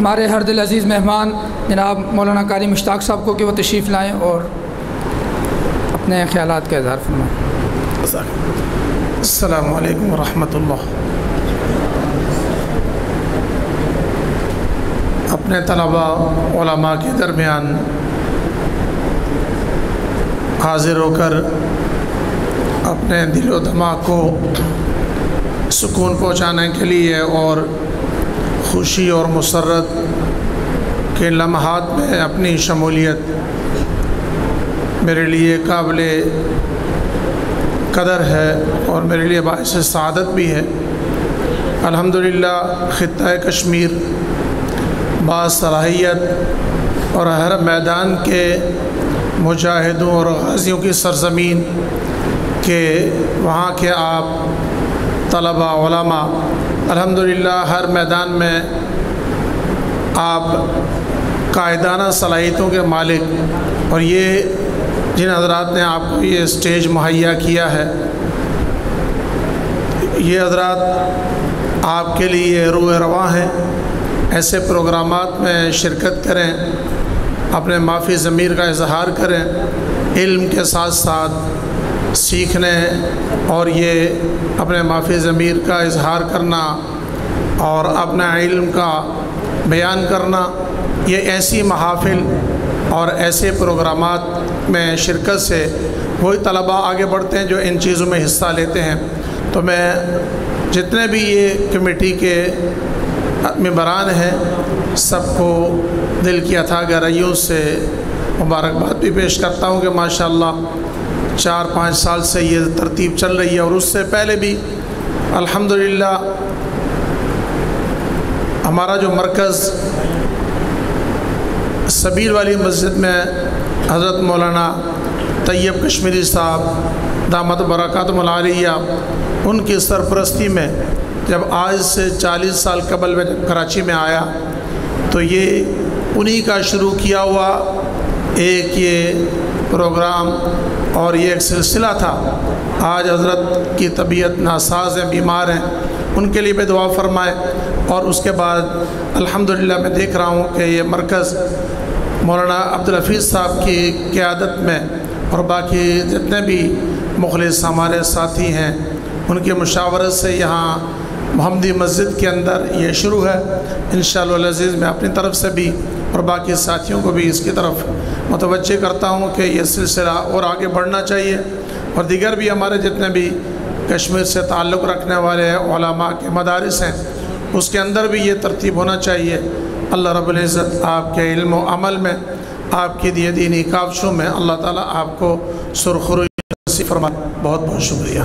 ہمارے ہر دل عزیز مہمان جناب مولانا قاری مشتاق صاحب کو کہ وہ تشریف لائیں اور اپنے خیالات کا اظہار فرمائیں۔ السلام علیکم ورحمۃ اللہ۔ اپنے طلباء علماء کے درمیان حاضر ہو کر اپنے دل و دماغ کو سکون پہنچانے کے لیے اور خوشی اور مسرت کے لمحات میں اپنی شمولیت میرے لیے قابل قدر ہے اور میرے لیے باعث سعادت بھی ہے۔ الحمدللہ خطہ کشمیر باصلاحیت اور ہر میدان کے مجاہدوں اور غازیوں کی سرزمین کہ وہاں کے آپ طلباء علماء الحمدللہ ہر میدان میں آپ قائدانہ صلاحیتوں کے مالک، اور یہ جن حضرات نے آپ کو یہ اسٹیج مہیا کیا ہے، یہ حضرات آپ کے لیے روح رواں ہیں۔ ایسے پروگرامات میں شرکت کریں، اپنے معافی ضمیر کا اظہار کریں، علم کے ساتھ ساتھ سیکھنے اور یہ اپنے معافی ضمیر کا اظہار کرنا اور اپنا علم کا بیان کرنا، یہ ایسی محافل اور ایسے پروگرامات میں شرکت سے وہی طلباء آگے بڑھتے ہیں جو ان چیزوں میں حصہ لیتے ہیں۔ تو میں جتنے بھی یہ کمیٹی کے ممبران ہیں سب کو دل کی اتھاہ گہرائیوں سے مبارکباد بھی پیش کرتا ہوں کہ ماشاءاللہ 4-5 سال سے یہ ترتیب چل رہی ہے، اور اس سے پہلے بھی الحمدللہ ہمارا جو مرکز سبیل والی مسجد میں حضرت مولانا طیب کشمیری صاحب دامت برکاتہم العالیہ ان کی سرپرستی میں جب آج سے 40 سال قبل میں جب کراچی میں آیا تو یہ انہی کا شروع کیا ہوا ایک یہ پروگرام اور یہ ایک سلسلہ تھا۔ آج حضرت کی طبیعت ناساز ہیں، بیمار ہیں، ان کے لیے بھی دعا فرمائے۔ اور اس کے بعد الحمدللہ میں دیکھ رہا ہوں کہ یہ مرکز مولانا عبدالحفیظ صاحب کی قیادت میں اور باقی جتنے بھی مخلص ہمارے ساتھی ہیں ان کی مشاورت سے یہاں محمدی مسجد کے اندر یہ شروع ہے۔ انشاءاللہ العزیز میں اپنی طرف سے بھی اور باقی ساتھیوں کو بھی اس کی طرف متوجہ کرتا ہوں کہ یہ سلسلہ اور آگے بڑھنا چاہیے، اور دیگر بھی ہمارے جتنے بھی کشمیر سے تعلق رکھنے والے علماء کے مدارس ہیں اس کے اندر بھی یہ ترتیب ہونا چاہیے۔ اللہ رب العزت آپ کے علم و عمل میں، آپ کی دینی کاوشوں میں اللہ تعالیٰ آپ کو سرخروئی نصیب فرمائے۔ بہت بہت شکریہ۔